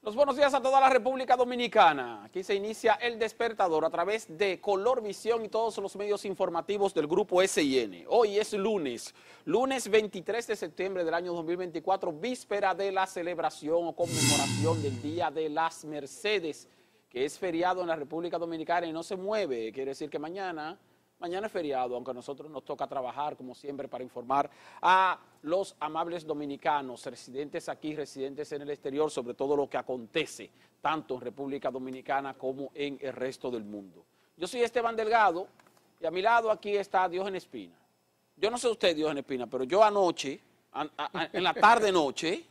Los buenos días a toda la República Dominicana. Aquí se inicia El Despertador a través de Color Visión y todos los medios informativos del Grupo SIN. Hoy es lunes 23 de septiembre del año 2024, víspera de la celebración o conmemoración del Día de las Mercedes, que es feriado en la República Dominicana y no se mueve. Quiere decir que mañana es feriado, aunque a nosotros nos toca trabajar, como siempre, para informar a los amables dominicanos, residentes aquí, residentes en el exterior, sobre todo lo que acontece, tanto en República Dominicana como en el resto del mundo. Yo soy Esteban Delgado, y a mi lado aquí está Diógenes Espina. Yo no sé usted, Diógenes Espina, pero yo anoche, en la tarde-noche,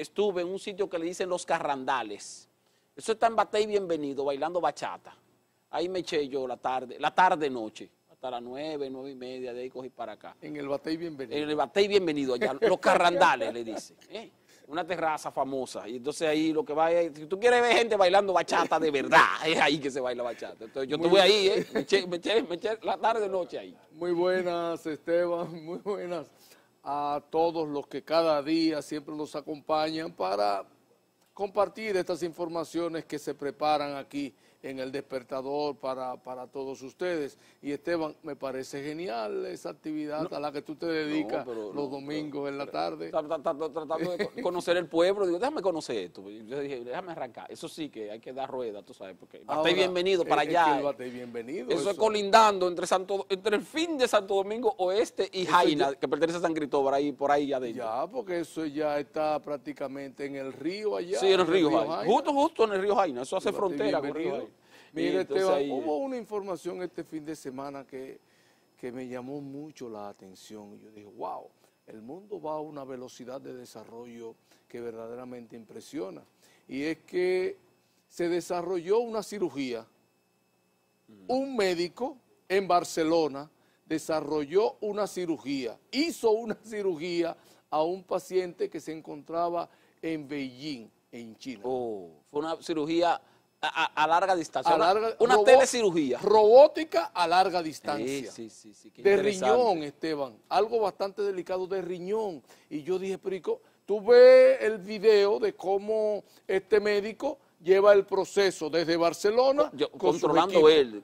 estuve en un sitio que le dicen Los Carrandales. Eso está en Batey Bienvenido, bailando bachata. Ahí me eché yo la tarde-noche, hasta las 9:30, de ahí cogí para acá. En el Batey Bienvenido. En el Batey Bienvenido, allá, Los Carrandales le dicen. Una terraza famosa. Y entonces ahí lo que va es, si tú quieres ver gente bailando bachata de verdad, es ahí que se baila bachata. Entonces yo estuve ahí, me eché la tarde-noche ahí. Muy buenas, Esteban, muy buenas a todos los que cada día siempre nos acompañan para compartir estas informaciones que se preparan aquí en El Despertador para todos ustedes. Y Esteban, me parece genial esa actividad a la que tú te dedicas los domingos en la tarde. Tratando de conocer el pueblo, digo, déjame conocer esto. Yo dije, déjame arrancar. Eso sí que hay que dar rueda, tú sabes, porque Batey Bienvenido para allá. El Batey Bienvenido. Eso es colindando entre el fin de Santo Domingo Oeste y Jaina, que pertenece a San Cristóbal, por ahí adentro. Ya, porque eso ya está prácticamente en el río allá. Sí, en el río Jaina. Justo en el río Jaina, eso hace frontera con el río Jaina. Mire, Esteban, hubo una información este fin de semana que me llamó mucho la atención. Y yo dije, wow, el mundo va a una velocidad de desarrollo que verdaderamente impresiona. Y es que se desarrolló una cirugía. Un médico en Barcelona desarrolló una cirugía, hizo una cirugía a un paciente que se encontraba en Beijing, en China. Oh, fue una cirugía a larga distancia, una telecirugía. Robótica a larga distancia. Sí, de riñón, Esteban, algo bastante delicado de riñón. Y yo dije, pero tú ves el video de cómo este médico lleva el proceso desde Barcelona. Controlando él.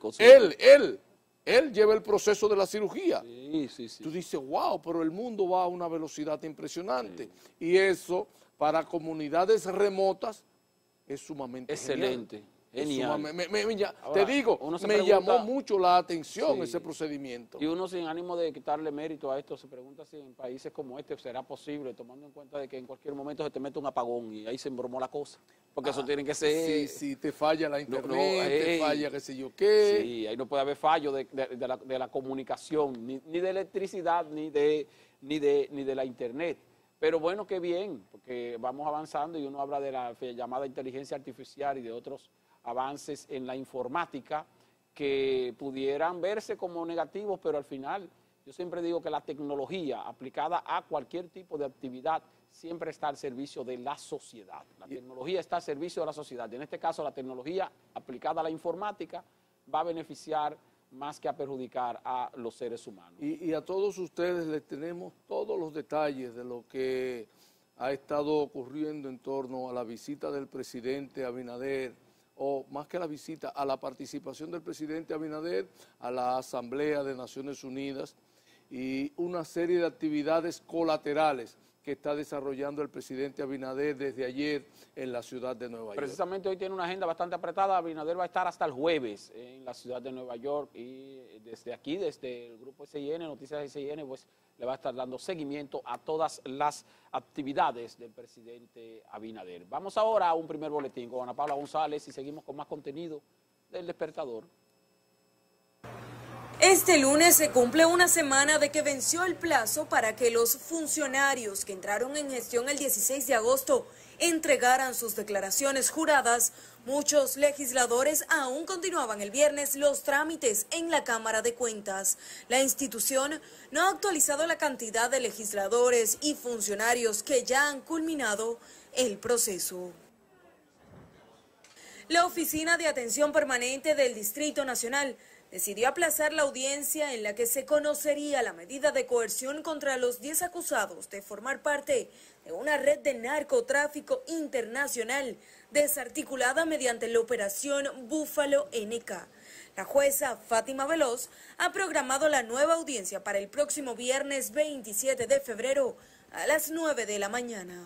Él lleva el proceso de la cirugía. Sí. Tú dices, wow, pero el mundo va a una velocidad impresionante. Sí. Y eso, para comunidades remotas, es sumamente excelente, genial. Te digo, me llamó mucho la atención ese procedimiento. Y uno, sin ánimo de quitarle mérito a esto, se pregunta si en países como este será posible, tomando en cuenta de que en cualquier momento se te mete un apagón y ahí se embromó la cosa. Porque eso tiene que ser... Sí, te falla la internet, te falla qué sé yo qué. Sí, ahí no puede haber fallo de la comunicación, ni de electricidad, ni de la internet. Pero bueno, qué bien, porque vamos avanzando y uno habla de la llamada inteligencia artificial y de otros avances en la informática que pudieran verse como negativos, pero al final yo siempre digo que la tecnología aplicada a cualquier tipo de actividad siempre está al servicio de la sociedad. La tecnología está al servicio de la sociedad. Y en este caso, la tecnología aplicada a la informática va a beneficiar más que a perjudicar a los seres humanos. Y a todos ustedes les tenemos todos los detalles de lo que ha estado ocurriendo en torno a la visita del presidente Abinader, o más que a la visita, a la participación del presidente Abinader a la Asamblea de Naciones Unidas y una serie de actividades colaterales que está desarrollando el presidente Abinader desde ayer en la ciudad de Nueva York. Precisamente hoy tiene una agenda bastante apretada. Abinader va a estar hasta el jueves en la ciudad de Nueva York y desde aquí, desde el grupo SIN, Noticias SIN, pues le va a estar dando seguimiento a todas las actividades del presidente Abinader. Vamos ahora a un primer boletín con Ana Paula González y seguimos con más contenido del Despertador. Este lunes se cumple una semana de que venció el plazo para que los funcionarios que entraron en gestión el 16 de agosto entregaran sus declaraciones juradas. Muchos legisladores aún continuaban el viernes los trámites en la Cámara de Cuentas. La institución no ha actualizado la cantidad de legisladores y funcionarios que ya han culminado el proceso. La Oficina de Atención Permanente del Distrito Nacional decidió aplazar la audiencia en la que se conocería la medida de coerción contra los 10 acusados de formar parte de una red de narcotráfico internacional desarticulada mediante la operación Búfalo NK. La jueza Fátima Veloz ha programado la nueva audiencia para el próximo viernes 27 de febrero a las 9 de la mañana.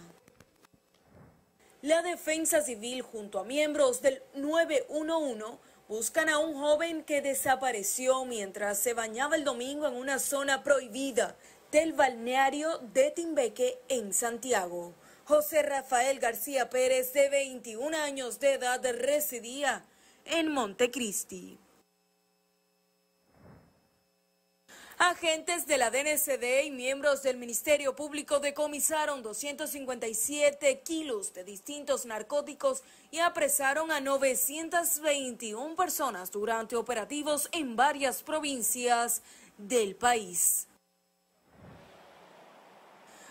La Defensa Civil junto a miembros del 911 buscan a un joven que desapareció mientras se bañaba el domingo en una zona prohibida del balneario de Timbeque en Santiago. José Rafael García Pérez, de 21 años de edad, residía en Montecristi. Agentes de la DNCD y miembros del Ministerio Público decomisaron 257 kilos de distintos narcóticos y apresaron a 921 personas durante operativos en varias provincias del país.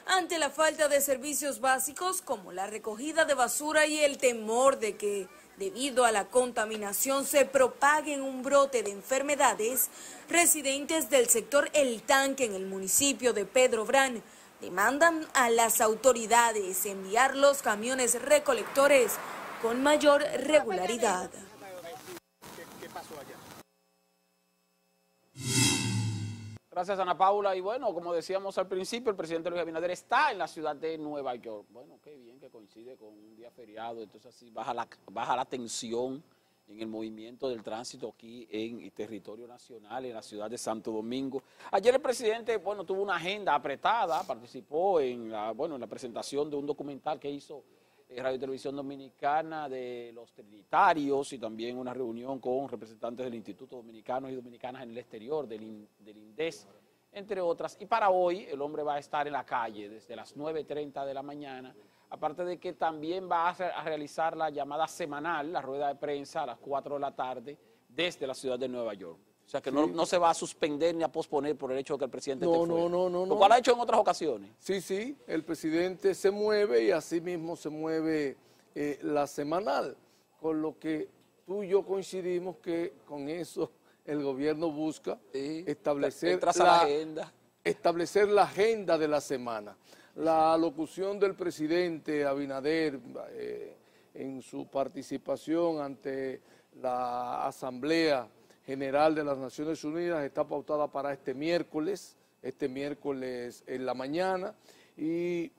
Ante la falta de servicios básicos como la recogida de basura y el temor de que debido a la contaminación se propague un brote de enfermedades, residentes del sector El Tanque en el municipio de Pedro Brán demandan a las autoridades enviar los camiones recolectores con mayor regularidad. ¿Qué pasó allá? Gracias, Ana Paula. Y bueno, como decíamos al principio, el presidente Luis Abinader está en la ciudad de Nueva York. Bueno, qué bien que coincide con un día feriado, entonces así baja la tensión en el movimiento del tránsito aquí en el territorio nacional, en la ciudad de Santo Domingo. Ayer el presidente, bueno, tuvo una agenda apretada, participó en la presentación de un documental que hizo Radio y Televisión Dominicana de los Trinitarios y también una reunión con representantes del Instituto Dominicanos y Dominicanas en el Exterior, del INDES, entre otras. Y para hoy el hombre va a estar en la calle desde las 9:30 de la mañana, aparte de que también va a realizar la llamada semanal, la rueda de prensa a las 4 de la tarde desde la ciudad de Nueva York. O sea que sí, no se va a suspender ni a posponer por el hecho de que el presidente esté fuera. No. Lo cual ha hecho en otras ocasiones. Sí, el presidente se mueve y así mismo se mueve la semanal, con lo que tú y yo coincidimos que con eso el gobierno busca establecer la agenda de la semana. La locución del presidente Abinader en su participación ante la Asamblea General de las Naciones Unidas está pautada para este miércoles en la mañana, y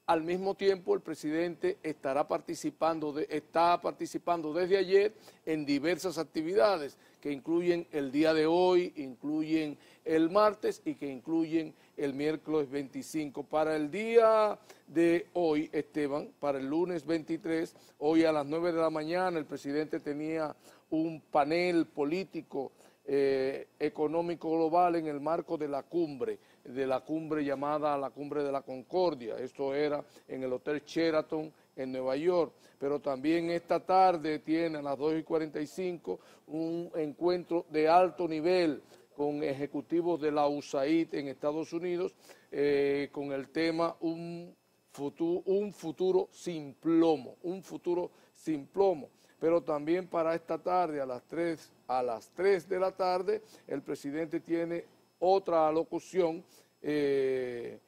al mismo tiempo el presidente está participando desde ayer en diversas actividades que incluyen el día de hoy, incluyen el martes y que incluyen el miércoles 25. Para el día de hoy, Esteban, para el lunes 23, hoy a las 9 de la mañana el presidente tenía un panel político económico global en el marco de la cumbre llamada la Cumbre de la Concordia. Esto era en el Hotel Sheraton en Nueva York, pero también esta tarde tiene a las 2:45 un encuentro de alto nivel con ejecutivos de la USAID en Estados Unidos con el tema un futuro sin plomo, Pero también para esta tarde, a las 3 de la tarde, el presidente tiene otra alocución en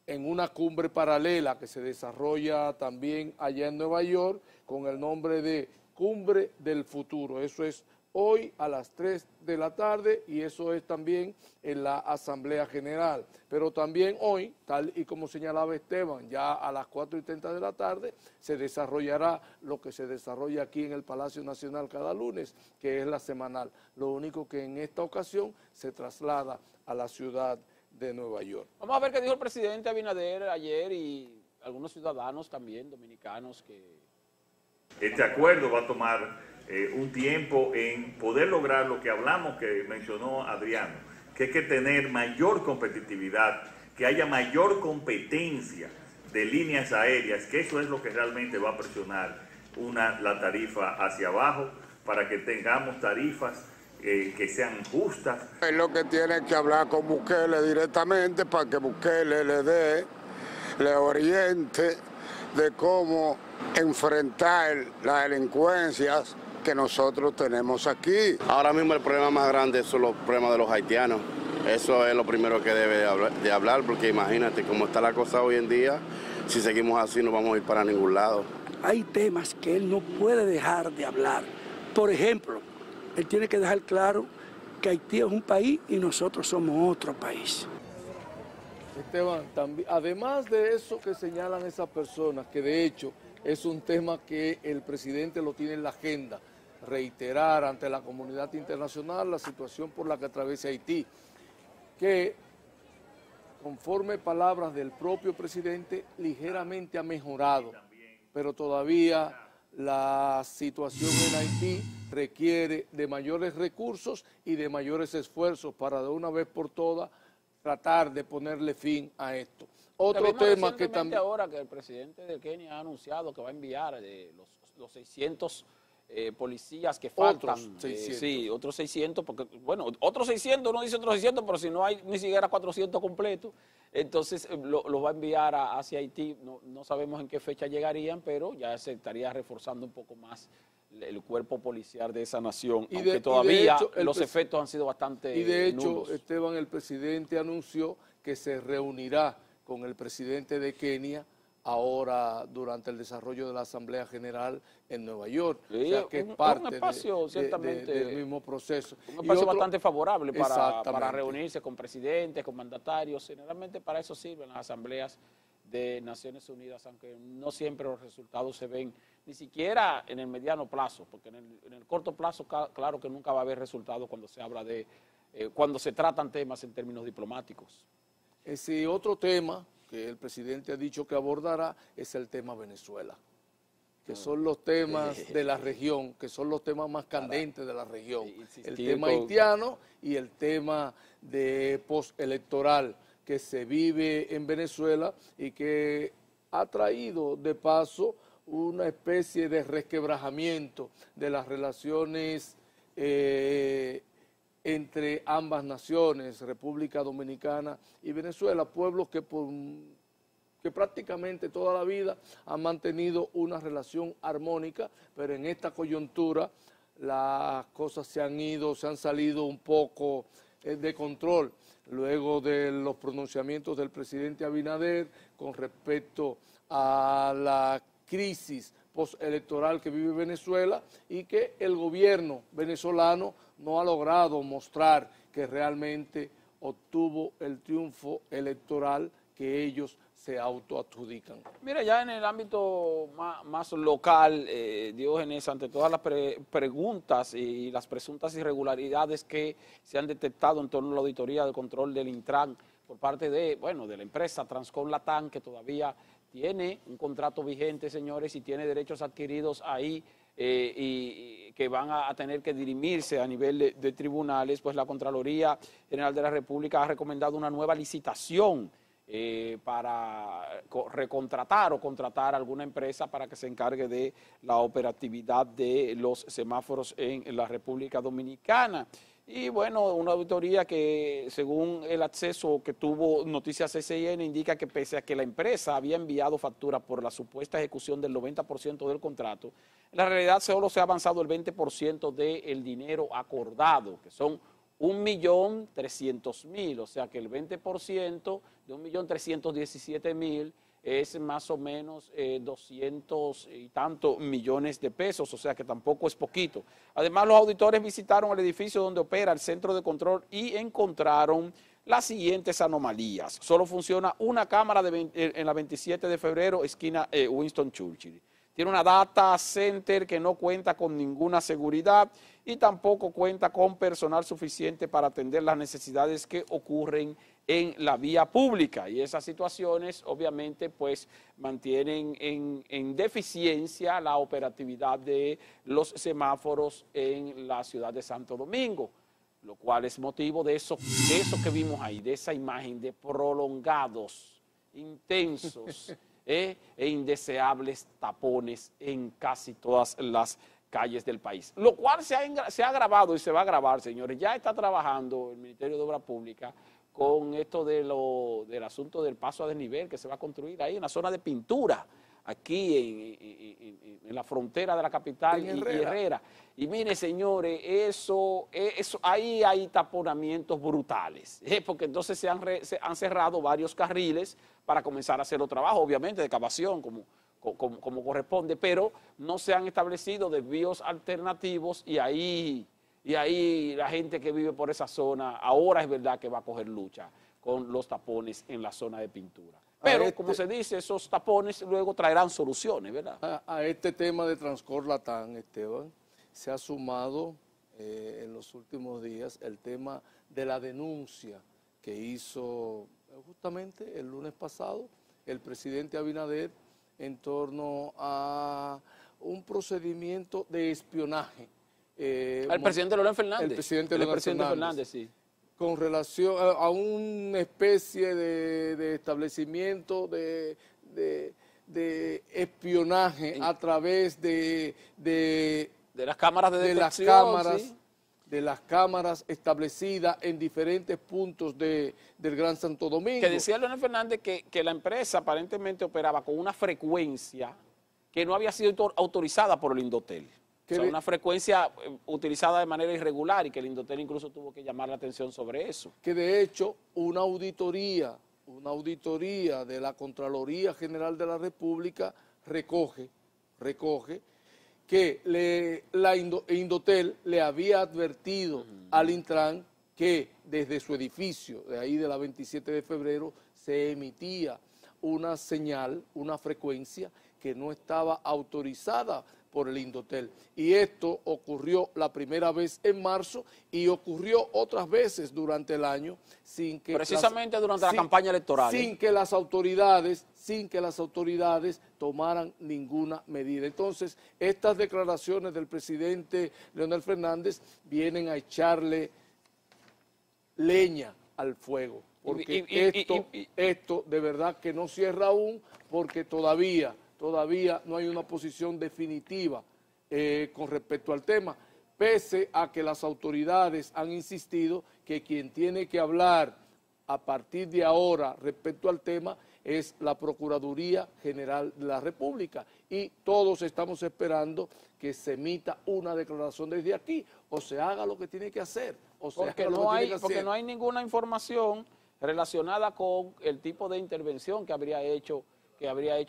una cumbre paralela que se desarrolla también allá en Nueva York con el nombre de Cumbre del Futuro. Eso es hoy a las 3 de la tarde y eso es también en la Asamblea General. Pero también hoy, tal y como señalaba Esteban, ya a las 4:30 de la tarde se desarrollará lo que se desarrolla aquí en el Palacio Nacional cada lunes, que es la semanal. Lo único que en esta ocasión se traslada a la ciudad de Nueva York. Vamos a ver qué dijo el presidente Abinader ayer y algunos ciudadanos también dominicanos que... Este acuerdo va a tomar un tiempo en poder lograr lo que hablamos, que mencionó Adriano, que hay que tener mayor competitividad, que haya mayor competencia de líneas aéreas, que eso es lo que realmente va a presionar la tarifa hacia abajo, para que tengamos tarifas que sean justas. Es lo que tiene que hablar con Bukele directamente para que Bukele le oriente de cómo enfrentar las delincuencias que nosotros tenemos aquí. Ahora mismo el problema más grande son los problemas de los haitianos. Eso es lo primero que debe de hablar, porque imagínate cómo está la cosa hoy en día. Si seguimos así no vamos a ir para ningún lado. Hay temas que él no puede dejar de hablar. Por ejemplo, él tiene que dejar claro que Haití es un país y nosotros somos otro país. Esteban, también, además de eso que señalan esas personas, que de hecho es un tema que el presidente lo tiene en la agenda, reiterar ante la comunidad internacional la situación por la que atraviesa Haití, que conforme palabras del propio presidente, ligeramente ha mejorado, pero todavía la situación en Haití requiere de mayores recursos y de mayores esfuerzos para de una vez por todas tratar de ponerle fin a esto. Otro tema que también... Ahora que el presidente de Kenia ha anunciado que va a enviar los 600 policías que faltan. Otros 600. Sí, otros 600, porque, bueno, otros 600, uno dice otros 600, pero si no hay ni siquiera 400 completos, entonces los va a enviar hacia Haití. No sabemos en qué fecha llegarían, pero ya se estaría reforzando un poco más el cuerpo policial de esa nación, aunque todavía los efectos han sido bastante nulos. Y de hecho, nulos. Esteban, el presidente anunció que se reunirá con el presidente de Kenia ahora durante el desarrollo de la Asamblea General en Nueva York. Sí, o sea, que es parte espacio, ciertamente, del mismo proceso. Un espacio bastante favorable para reunirse reunirse con presidentes, con mandatarios. Generalmente para eso sirven las asambleas de Naciones Unidas, aunque no siempre los resultados se ven, ni siquiera en el mediano plazo, porque en el corto plazo, claro que nunca va a haber resultados cuando se habla de, cuando se tratan temas en términos diplomáticos. Ese otro tema que el presidente ha dicho que abordará es el tema Venezuela, que son los temas de la región, que son los temas más candentes de la región. El tema haitiano y el tema de postelectoral que se vive en Venezuela y que ha traído de paso una especie de resquebrajamiento de las relaciones entre ambas naciones, República Dominicana y Venezuela, pueblos que prácticamente toda la vida han mantenido una relación armónica, pero en esta coyuntura las cosas se han salido un poco de control, luego de los pronunciamientos del presidente Abinader con respecto a la crisis postelectoral que vive Venezuela y que el gobierno venezolano no ha logrado mostrar que realmente obtuvo el triunfo electoral que ellos se autoadjudican. Mira, ya en el ámbito más local, Diógenes, ante todas las preguntas y las presuntas irregularidades que se han detectado en torno a la auditoría de control del Intran por parte de la empresa Transcom Latam, que todavía tiene un contrato vigente, señores, y tiene derechos adquiridos ahí y que van a tener que dirimirse a nivel de tribunales, pues la Contraloría General de la República ha recomendado una nueva licitación para recontratar o contratar a alguna empresa para que se encargue de la operatividad de los semáforos en la República Dominicana. Y bueno, una auditoría que según el acceso que tuvo Noticias SIN indica que pese a que la empresa había enviado facturas por la supuesta ejecución del 90% del contrato, en la realidad solo se ha avanzado el 20% del dinero acordado, que son 1.300.000, o sea que el 20% de 1.317.000 es más o menos 200 y tantos millones de pesos, o sea que tampoco es poquito. Además, los auditores visitaron el edificio donde opera el centro de control y encontraron las siguientes anomalías. Solo funciona una cámara en la 27 de febrero, esquina Winston Churchill. Tiene una data center que no cuenta con ninguna seguridad y tampoco cuenta con personal suficiente para atender las necesidades que ocurren en la vía pública. Y esas situaciones obviamente pues mantienen en deficiencia la operatividad de los semáforos en la ciudad de Santo Domingo, lo cual es motivo de eso que vimos ahí, de esa imagen de prolongados, intensos, e indeseables tapones en casi todas las calles del país. Lo cual se ha agravado y se va a agravar, señores. Ya está trabajando el Ministerio de Obras Públicas con esto del asunto del paso a desnivel que se va a construir ahí en la zona de Pintura. aquí en la frontera de la capital y Herrera. Y mire, señores, eso ahí hay taponamientos brutales, porque entonces se han cerrado varios carriles para comenzar a hacer el trabajo, obviamente, de excavación, como corresponde, pero no se han establecido desvíos alternativos y ahí la gente que vive por esa zona ahora es verdad que va a coger lucha con los tapones en la zona de Pintura. Pero, como se dice, esos tapones luego traerán soluciones, ¿verdad? A este tema de Transcorlatán, Esteban, se ha sumado en los últimos días el tema de la denuncia que hizo justamente el lunes pasado el presidente Abinader en torno a un procedimiento de espionaje. Al presidente Leonel Fernández. El presidente Leonel Fernández, sí. Con relación a una especie de establecimiento de espionaje a través de las cámaras de detección, de las cámaras establecidas en diferentes puntos del Gran Santo Domingo. Que decía Leonel Fernández que la empresa aparentemente operaba con una frecuencia que no había sido autorizada por el Indotel. O sea, una frecuencia utilizada de manera irregular y que el Indotel incluso tuvo que llamar la atención sobre eso. Que de hecho una auditoría de la Contraloría General de la República recoge que Indotel le había advertido al Intran que desde su edificio, de ahí de la 27 de febrero, se emitía una señal, una frecuencia que no estaba autorizada por el Indotel. Y esto ocurrió la primera vez en marzo y ocurrió otras veces durante el año sin que... Precisamente durante la campaña electoral. Sin que las autoridades tomaran ninguna medida. Entonces, estas declaraciones del presidente Leonel Fernández vienen a echarle leña al fuego. Porque esto de verdad que no cierra aún, porque todavía no hay una posición definitiva con respecto al tema, pese a que las autoridades han insistido que quien tiene que hablar a partir de ahora respecto al tema es la Procuraduría General de la República y todos estamos esperando que se emita una declaración desde aquí o se haga lo que tiene que hacer. Porque no hay ninguna información relacionada con el tipo de intervención que habría hecho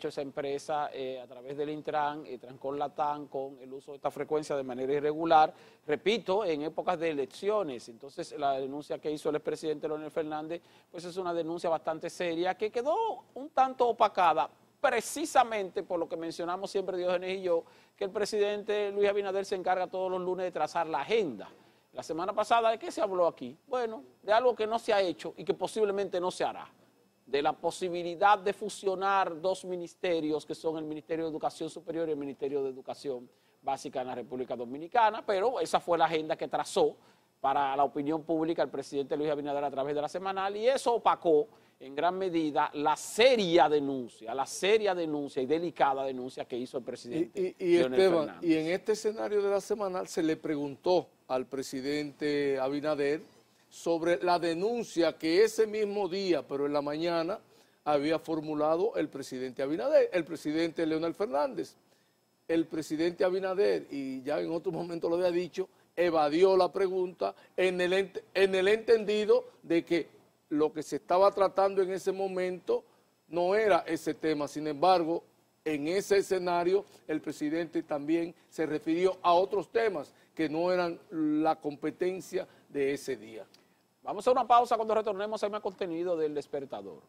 esa empresa a través del Intran, Transcorlatán, con el uso de esta frecuencia de manera irregular, repito, en épocas de elecciones. Entonces, la denuncia que hizo el expresidente Leonel Fernández, pues es una denuncia bastante seria, que quedó un tanto opacada, precisamente por lo que mencionamos siempre Diógenes y yo, que el presidente Luis Abinader se encarga todos los lunes de trazar la agenda. La semana pasada, ¿de qué se habló aquí? Bueno, de algo que no se ha hecho y que posiblemente no se hará, de la posibilidad de fusionar dos ministerios que son el Ministerio de Educación Superior y el Ministerio de Educación Básica en la República Dominicana, pero esa fue la agenda que trazó para la opinión pública el presidente Luis Abinader a través de la semanal y eso opacó en gran medida la seria denuncia y delicada denuncia que hizo el presidente Leonel Fernández. Y en este escenario de la semanal se le preguntó al presidente Abinader sobre la denuncia que ese mismo día, pero en la mañana, había formulado el presidente Abinader, el presidente Leonel Fernández. El presidente Abinader, y ya en otro momento lo había dicho, evadió la pregunta en el entendido de que lo que se estaba tratando en ese momento no era ese tema. Sin embargo, en ese escenario, el presidente también se refirió a otros temas que no eran la competencia de ese día. Vamos a una pausa. Cuando retornemos hay más contenido del Despertador.